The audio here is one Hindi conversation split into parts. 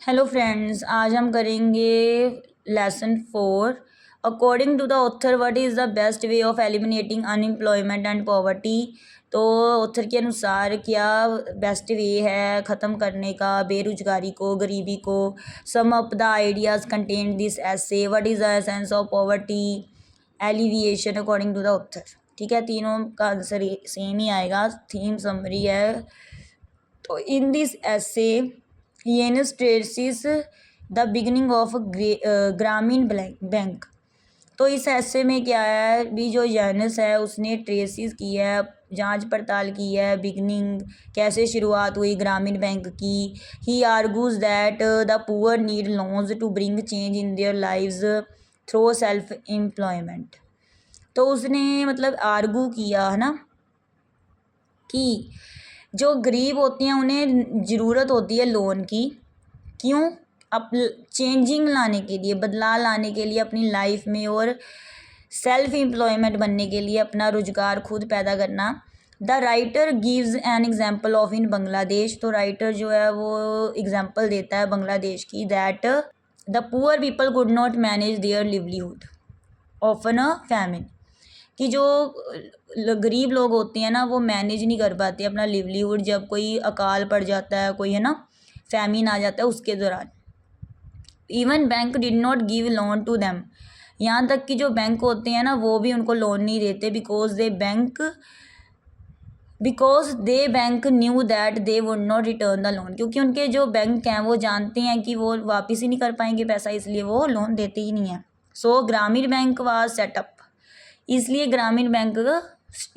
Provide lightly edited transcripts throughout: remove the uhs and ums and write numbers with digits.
हेलो फ्रेंड्स, आज हम करेंगे lesson 4। According to the author what is the best way of eliminating unemployment and poverty. तो ऑथर के अनुसार क्या बेस्ट वे है ख़त्म करने का बेरोजगारी को, गरीबी को। Sum up the ideas contain this essay. What is the essence of poverty alleviation according to the author. ठीक है, तीनों का आंसर सेम ही आएगा। थीम समरी है। तो in this essay Yunus traces the beginning of Grameen Bank. तो इस ऐसे में क्या है भी, जो यानस है उसने ट्रेसिस की है, जांच पड़ताल की है, बिगनिंग कैसे शुरुआत हुई ग्रामीण बैंक की। He argues that the poor need loans to bring change in their lives through self employment. तो उसने मतलब आर्गू किया है ना कि जो गरीब होते हैं उन्हें ज़रूरत होती है लोन की। क्यों? अप चेंजिंग लाने के लिए, बदलाव लाने के लिए अपनी लाइफ में, और सेल्फ एम्प्लॉयमेंट बनने के लिए, अपना रोजगार खुद पैदा करना। The writer gives an example of in Bangladesh. तो राइटर जो है वो एग्जाम्पल देता है बांग्लादेश की। That the poor people could not manage there livelihood often a famine. कि जो गरीब लोग होते हैं ना वो मैनेज नहीं कर पाते अपना लिवलीहुड, जब कोई अकाल पड़ जाता है, कोई है ना फैमिन आ जाता है उसके दौरान। Even bank did not give loan to them. यहाँ तक कि जो बैंक होते हैं ना वो भी उनको लोन नहीं देते। Because they bank knew that they would not return the loan. क्योंकि उनके जो बैंक हैं वो जानते हैं कि वो वापस ही नहीं कर पाएंगे पैसा, इसलिए वो लोन देते ही नहीं है। सो ग्रामीण बैंक वाज सेटअप। इसलिए ग्रामीण बैंक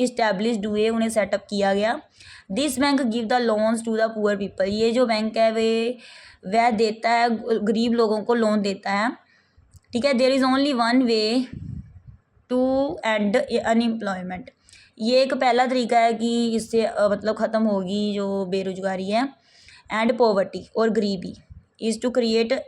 इस्टेब्लिश्ड हुए, उन्हें सेटअप किया गया। This bank give the loans to the poor people. ये जो बैंक है वह देता है, गरीब लोगों को लोन देता है। ठीक है। There is only one way to end unemployment. ये एक पहला तरीका है कि इससे मतलब ख़त्म होगी जो बेरोजगारी है एंड पॉवर्टी और गरीबी। Is to create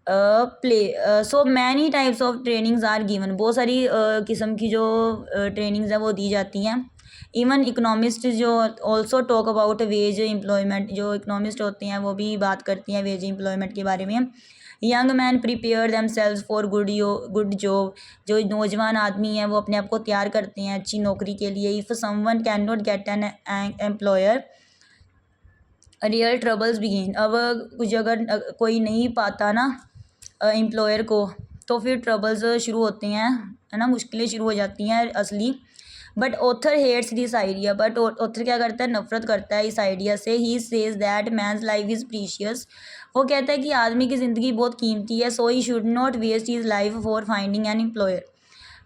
so many types of trainings are given. बहुत सारी किस्म की जो ट्रेनिंग्स हैं वो दी जाती हैं। इवन इकोनॉमिस्ट जो also talk about veg employment. जो इकोनॉमिस्ट होते हैं वो भी बात करती हैं वेज एम्प्लॉयमेंट के बारे में। Young man prepare themselves for good job. जो नौजवान आदमी हैं वो अपने आप को तैयार करते हैं अच्छी नौकरी के लिए। If someone can not get an employer real troubles begin. अब कुछ अगर कोई नहीं पाता ना एम्प्लॉयर को, तो फिर ट्रबल्स शुरू होते हैं, है ना, मुश्किलें शुरू हो जाती हैं असली। But author hates this idea. But author क्या करता है, नफरत करता है इस आइडिया से। He says that man's life is precious. वो कहता है कि आदमी की ज़िंदगी बहुत कीमती है। So he should not waste his life for finding an employer.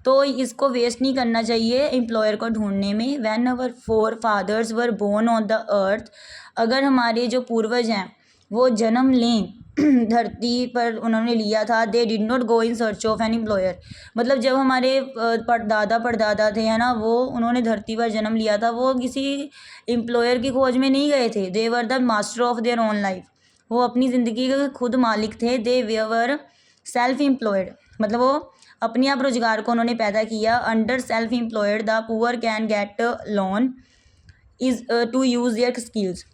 तो इसको वेस्ट नहीं करना चाहिए एम्प्लॉयर को ढूंढने में। When our forefathers were born on the earth. अगर हमारे जो पूर्वज हैं वो जन्म लें धरती पर उन्होंने लिया था। They did not go in search of an employer. मतलब जब हमारे परदादा परदादा थे, है ना, वो उन्होंने धरती पर जन्म लिया था, वो किसी एम्प्लॉयर की खोज में नहीं गए थे। They were the master of their own life. वो अपनी ज़िंदगी के खुद मालिक थे। They were self employed. मतलब वो अपने आप रोजगार को उन्होंने पैदा किया। Under self employed the poor can get loan is to use their skills.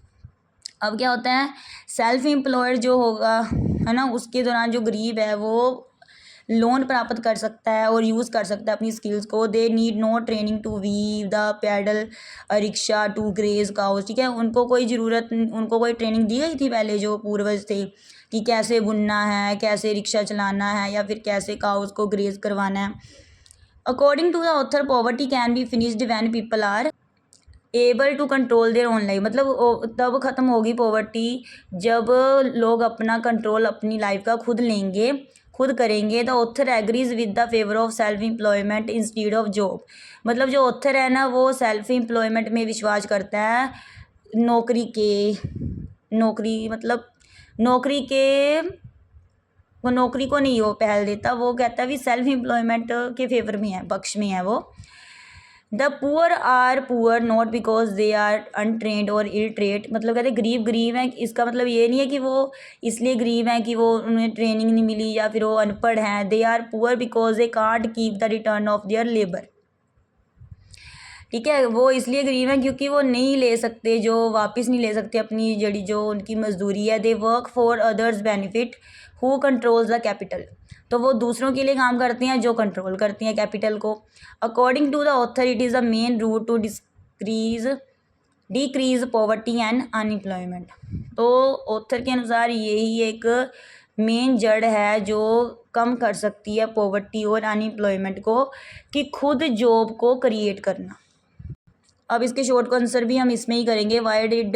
अब क्या होता है, सेल्फ एम्प्लॉयड जो होगा, है ना, उसके दौरान जो गरीब है वो लोन प्राप्त कर सकता है और यूज़ कर सकता है अपनी स्किल्स को। They need no training to weave the paddle rickshaw to graze cows. ठीक है, उनको कोई ज़रूरत, उनको कोई ट्रेनिंग दी गई थी पहले जो पूर्वज थे कि कैसे बुनना है, कैसे रिक्शा चलाना है, या फिर कैसे काउज को ग्रेज करवाना है। According to the author poverty can be finished when people are able to control their own life. मतलब तब ख़त्म होगी पॉवर्टी जब लोग अपना कंट्रोल अपनी लाइफ का खुद लेंगे, खुद करेंगे। The author agrees with the favour of self employment instead of job. मतलब जो ऑथर है ना वो सेल्फ एम्प्लॉयमेंट में विश्वास करता है, नौकरी मतलब नौकरी के वो नौकरी को नहीं वो पहल देता। वो कहता है भी सेल्फ एम्प्लॉयमेंट के फेवर में है, पक्ष में है वो। The poor are poor not because they are untrained और इलट्रेट। मतलब कहते गरीब गरीब हैं, इसका मतलब ये नहीं है कि वो इसलिए गरीब हैं कि वो उन्हें ट्रेनिंग नहीं मिली या फिर वो अनपढ़ हैं। They are poor because they can't keep the return of their labour. ठीक है। वो इसलिए गरीब हैं क्योंकि वो नहीं ले सकते, जो वापस नहीं ले सकते अपनी जड़ी जो उनकी मजदूरी है। They work for others benefit who controls the capital. तो वो दूसरों के लिए काम करते हैं जो कंट्रोल करती हैं कैपिटल को। According to the author it is the main route to decrease poverty and unemployment. तो ऑथर के अनुसार यही एक मेन जड़ है जो कम कर सकती है पॉवर्टी और अनएम्प्लॉयमेंट को, कि खुद जॉब को क्रिएट करना। अब इसके शॉर्ट आंसर भी हम इसमें ही करेंगे। Why did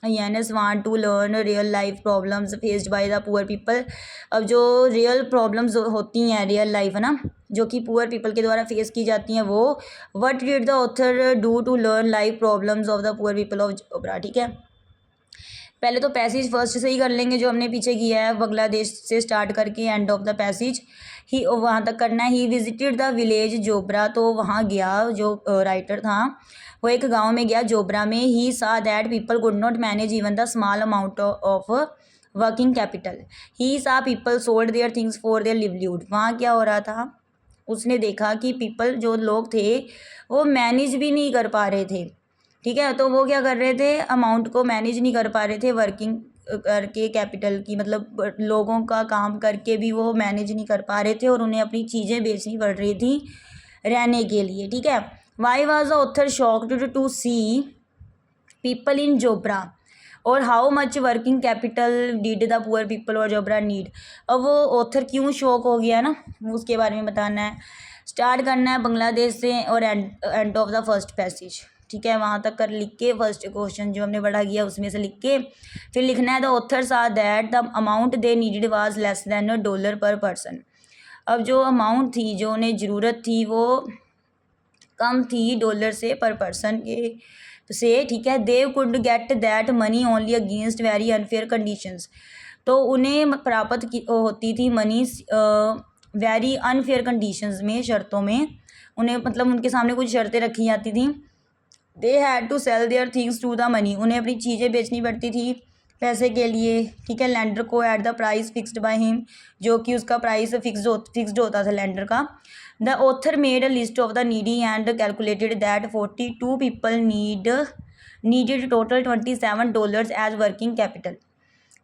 Yunus want to learn real life problems faced by the poor people. अब जो रियल प्रॉब्लम्स होती हैं रियल लाइफ है ना, जो कि पुअर पीपल के द्वारा फेस की जाती हैं, वो what did the author do to learn life problems of the poor people of Jobra. ठीक है, पहले तो पैसेज फर्स्ट से ही कर लेंगे जो हमने पीछे किया है, बांग्लादेश से स्टार्ट करके एंड ऑफ द पैसेज ही वहाँ तक करना है। ही विजिटेड द विलेज जोब्रा, तो वहाँ गया जो राइटर था वो एक गांव में गया जोब्रा में। He saw that people could not manage even the small amount of working capital. He saw people sold their things for their livelihood. वहाँ क्या हो रहा था, उसने देखा कि पीपल जो लोग थे वो मैनेज भी नहीं कर पा रहे थे। ठीक है, तो वो क्या कर रहे थे, अमाउंट को मैनेज नहीं कर पा रहे थे वर्किंग करके कैपिटल की, मतलब लोगों का काम करके भी वो मैनेज नहीं कर पा रहे थे और उन्हें अपनी चीज़ें बेचनी पड़ रही थी रहने के लिए। ठीक है, why was the author shocked to see people in Jobra और how much working capital did the poor people और जोब्रा नीड। अब वो ऑथर क्यों शॉक हो गया ना, उसके बारे में बताना है। स्टार्ट करना है बांग्लादेश से और end of the first passage. ठीक है, वहाँ तक कर लिख के फर्स्ट क्वेश्चन जो हमने पढ़ा किया उसमें से लिख के फिर लिखना है the author's are that the amount they needed was less than $1 per person. अब जो अमाउंट थी जो उन्हें ज़रूरत थी वो कम थी $1 से पर पर्सन के से। ठीक है, they could get that money only against very unfair conditions. तो उन्हें प्राप्त होती थी मनी वेरी अनफेयर कंडीशंस में, शर्तों में उन्हें, मतलब उनके सामने कुछ शर्तें रखी जाती थी। They had to sell their things to the money, उन्हें अपनी चीज़ें बेचनी पड़ती थी पैसे के लिए। ठीक है, लैंडर को at the price fixed by him, जो कि उसका प्राइस फिक्स्ड होता था लैंडर का। The author made a list of the needy and calculated that 42 people needed total $27 as working capital.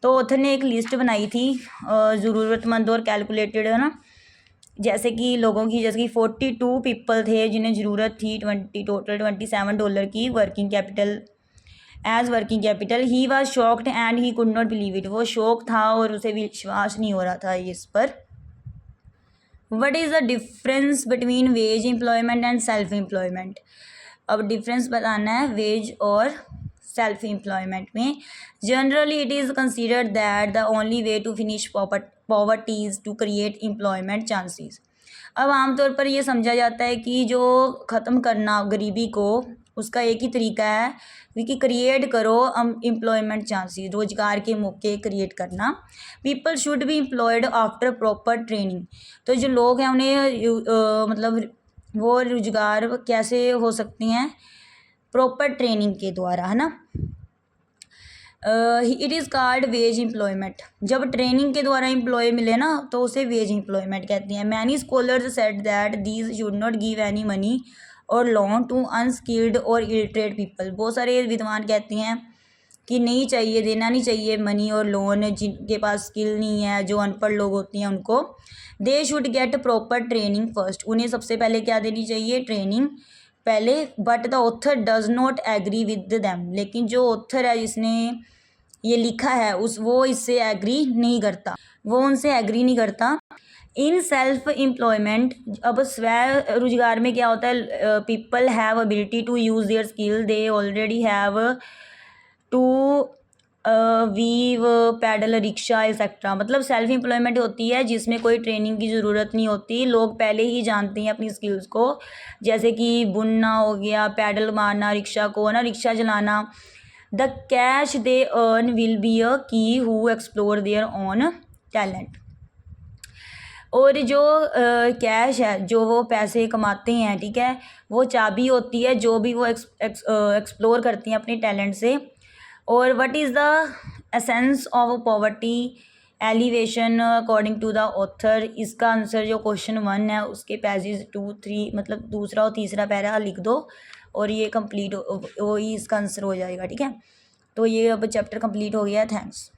तो ऑथर ने एक लिस्ट बनाई थी ज़रूरतमंद और कैलकुलेटेड, है ना, जैसे कि लोगों की, जैसे कि 42 पीपल थे जिन्हें ज़रूरत थी टोटल $27 की working capital as working capital. He was shocked and he could not believe it. वो शॉक था और उसे विश्वास नहीं हो रहा था इस पर। What is the difference between wage employment and self employment. अब डिफरेंस बताना है वेज और सेल्फ एम्प्लॉयमेंट में। Generally it is considered that the only way to finish poverty is to create employment chances. अब आमतौर पर यह समझा जाता है कि जो ख़त्म करना गरीबी को, उसका एक ही तरीका है कि क्रिएट करो एम्प्लॉयमेंट चांसेस, रोज़गार के मौके क्रिएट करना। People should be employed after proper training. तो जो लोग हैं उन्हें मतलब वो रोज़गार कैसे हो सकती हैं, प्रॉपर ट्रेनिंग के द्वारा, है ना। It is called veg employment. जब ट्रेनिंग के द्वारा एम्प्लॉय मिले ना तो उसे वेज एम्प्लॉयमेंट कहते हैं। Many scholars said that these should not give any money और लोन टू अनस्किल्ड और इलिटरेट पीपल। बहुत सारे विद्वान कहते हैं कि नहीं चाहिए, देना नहीं चाहिए मनी और लोन जिनके पास स्किल नहीं है, जो अनपढ़ लोग होती हैं उनको। They should get proper training first. उन्हें सबसे पहले क्या देनी चाहिए, ट्रेनिंग पहले। But the author does not agree with them. लेकिन जो ऑथर है जिसने ये लिखा है वो इससे एग्री नहीं करता, वो उनसे एग्री नहीं करता। इन सेल्फ एम्प्लॉयमेंट, अब स्व रोजगार में क्या होता है, people have ability to use their skill they already have to weave paddle rickshaw etcetera. मतलब सेल्फ एम्प्लॉयमेंट होती है जिसमें कोई ट्रेनिंग की ज़रूरत नहीं होती, लोग पहले ही जानते हैं अपनी स्किल्स को, जैसे कि बुनना हो गया, पैडल मारना रिक्शा को, है ना, रिक्शा चलाना। The cash they earn will be a key who explore their own talent. और जो कैश है, जो वो पैसे कमाते हैं, ठीक है, वो चाबी होती है जो भी वो एक्सप्लोर करती हैं अपने टैलेंट से। और what is the essence of poverty alleviation according to the author. इसका आंसर जो क्वेश्चन 1 है उसके पेजेस 2, 3, मतलब दूसरा और तीसरा पैरा लिख दो और ये कंप्लीट वो ही इसका आंसर हो जाएगा। ठीक है, तो ये अब चैप्टर कंप्लीट हो गया है। थैंक्स।